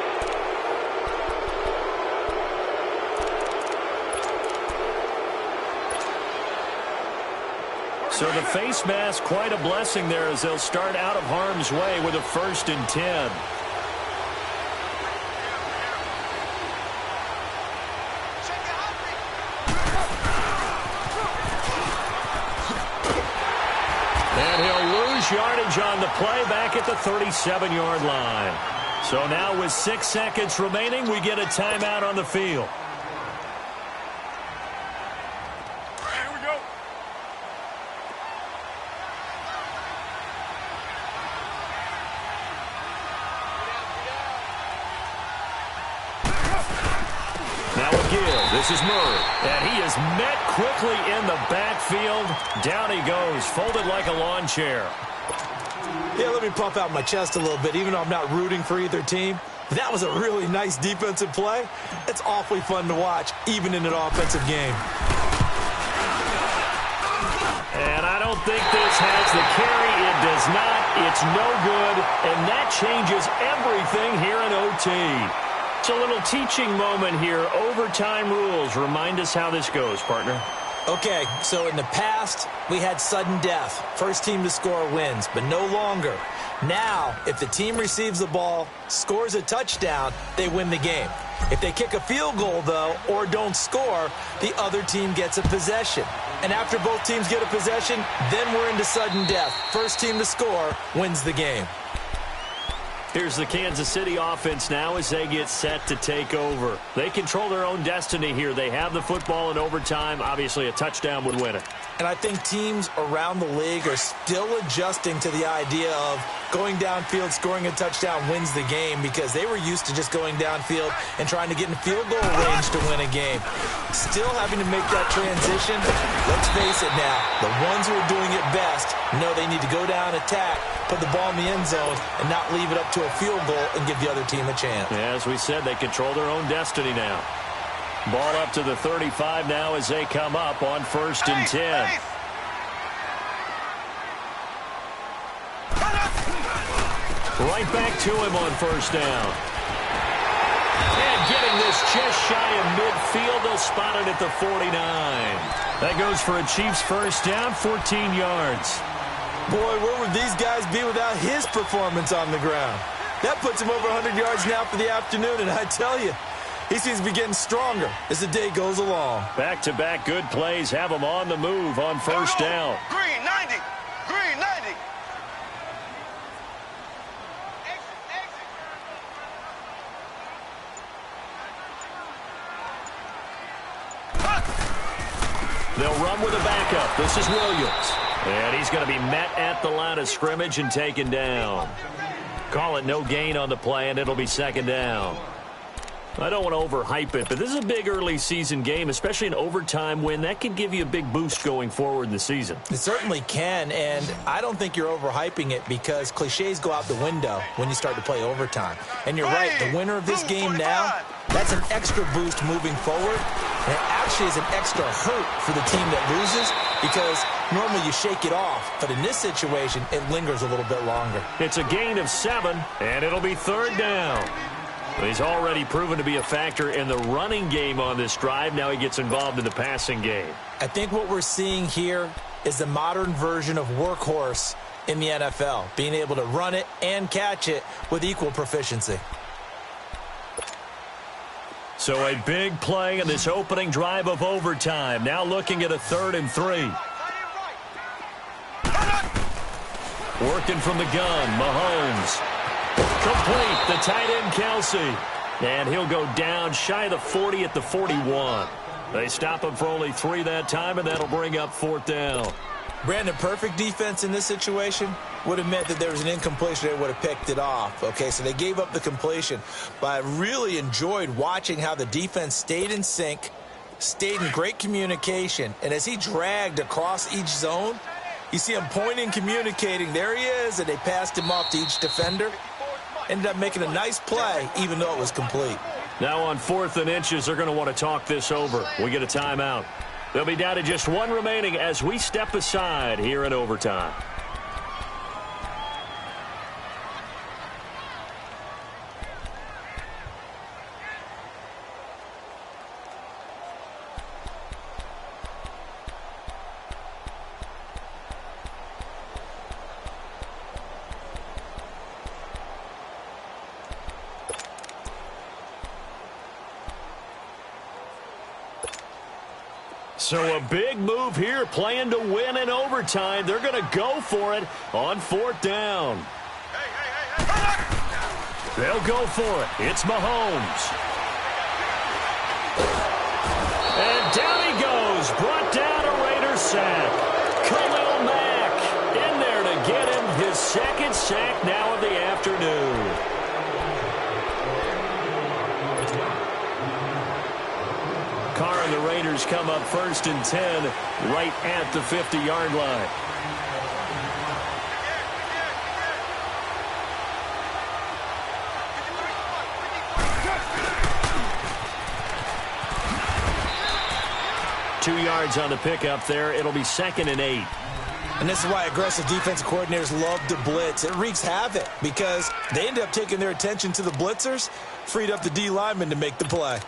So the face mask, quite a blessing there as they'll start out of harm's way with a 1st and 10. Yardage on the play back at the 37-yard line. So now with 6 seconds remaining, we get a timeout on the field. Here we go. Now a give. This is Murray. And he is met quickly in the backfield. Down he goes, folded like a lawn chair. Yeah, let me puff out my chest a little bit, even though I'm not rooting for either team. That was a really nice defensive play. It's awfully fun to watch, even in an offensive game. And I don't think this has the carry. It does not. It's no good. And that changes everything here in OT. It's a little teaching moment here. Overtime rules. Remind us how this goes, partner. Okay, so in the past, we had sudden death. First team to score wins, but no longer. Now, if the team receives the ball, scores a touchdown, they win the game. If they kick a field goal, though, or don't score, the other team gets a possession. And after both teams get a possession, then we're into sudden death. First team to score wins the game. Here's the Kansas City offense now as they get set to take over. They control their own destiny here. They have the football in overtime. Obviously, a touchdown would win it. And I think teams around the league are still adjusting to the idea of going downfield, scoring a touchdown wins the game because they were used to just going downfield and trying to get in field goal range to win a game. Still having to make that transition. Let's face it now, the ones who are doing it best know they need to go down, attack, put the ball in the end zone, and not leave it up to a field goal and give the other team a chance. Yeah, as we said, they control their own destiny now. Ball up to the 35 now as they come up on 1st and 10. Right back to him on 1st down. And getting this just shy of midfield, they'll spot it at the 49. That goes for a Chiefs 1st down, 14 yards. Boy, where would these guys be without his performance on the ground? That puts him over 100 yards now for the afternoon, and I tell you, he seems to be getting stronger as the day goes along. Back-to-back good plays have him on the move on 1st down. Green 90. Green 90. They'll run with a backup. This is Williams. And he's going to be met at the line of scrimmage and taken down. Call it no gain on the play, and it'll be second down. I don't want to overhype it, but this is a big early season game, especially an overtime win. That can give you a big boost going forward in the season. It certainly can, and I don't think you're overhyping it because cliches go out the window when you start to play overtime. And you're right, the winner of this game now, that's an extra boost moving forward. And it actually is an extra hurt for the team that loses because normally you shake it off. But in this situation, it lingers a little bit longer. It's a gain of 7, and it'll be third down. He's already proven to be a factor in the running game on this drive. Now he gets involved in the passing game. I think what we're seeing here is the modern version of workhorse in the NFL, being able to run it and catch it with equal proficiency. So a big play in this opening drive of overtime. Now looking at a 3rd and 3. Working from the gun, Mahomes. Complete, the tight end, Kelsey. And he'll go down shy of the 40 at the 41. They stop him for only 3 that time, and that'll bring up 4th down. Brandon, perfect defense in this situation would have meant that there was an incompletion. They would have picked it off. Okay, so they gave up the completion. But I really enjoyed watching how the defense stayed in sync, stayed in great communication. And as he dragged across each zone, you see him pointing, communicating. There he is, and they passed him off to each defender. Ended up making a nice play, even though it was complete. Now on 4th and inches, they're going to want to talk this over. We get a timeout. They'll be down to just 1 remaining as we step aside here in overtime. So a big move here, playing to win in overtime. They're going to go for it on 4th down. They'll go for it. It's Mahomes. And down he goes. Brought down a Raiders sack. Khalil Mack in there to get him his 2nd sack now of the afternoon. Carr and the Raiders come up 1st and 10 right at the 50-yard line. Two yards on the pickup there. It'll be 2nd and 8. And this is why aggressive defensive coordinators love to blitz. It wreaks havoc because they end up taking their attention to the blitzers, freed up the D lineman to make the play.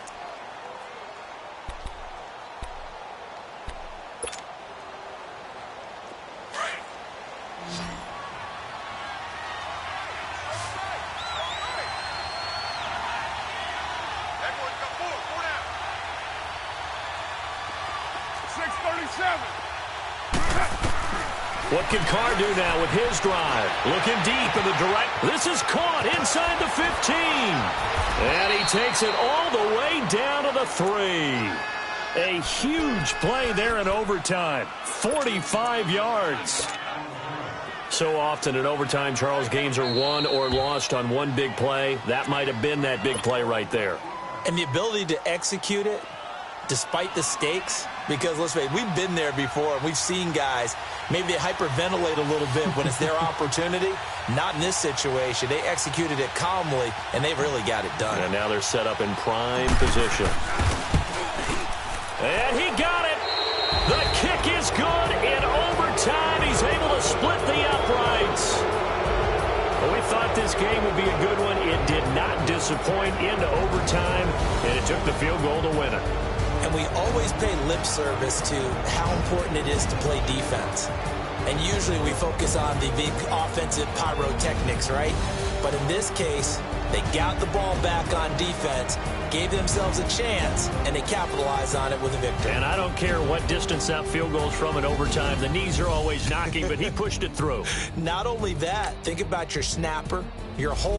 What can Carr do now with his drive? Looking deep in the direct. This is caught inside the 15. And he takes it all the way down to the 3. A huge play there in overtime. 45 yards. So often in overtime, Charles, games are won or lost on one big play. That might have been that big play right there. And the ability to execute it despite the stakes, because let's face it, we've been there before, and we've seen guys, maybe they hyperventilate a little bit when it's their opportunity. Not in this situation. They executed it calmly, and they really got it done. And now they're set up in prime position. And he got it. The kick is good in overtime. He's able to split the uprights. Well, we thought this game would be a good one. It did not disappoint into overtime, and it took the field goal to win it. And we always pay lip service to how important it is to play defense. And usually we focus on the big offensive pyrotechnics, right? But in this case, they got the ball back on defense, gave themselves a chance, and they capitalized on it with a victory. And I don't care what distance that field goal's from in overtime. The knees are always knocking, but he pushed it through. Not only that, think about your snapper, your whole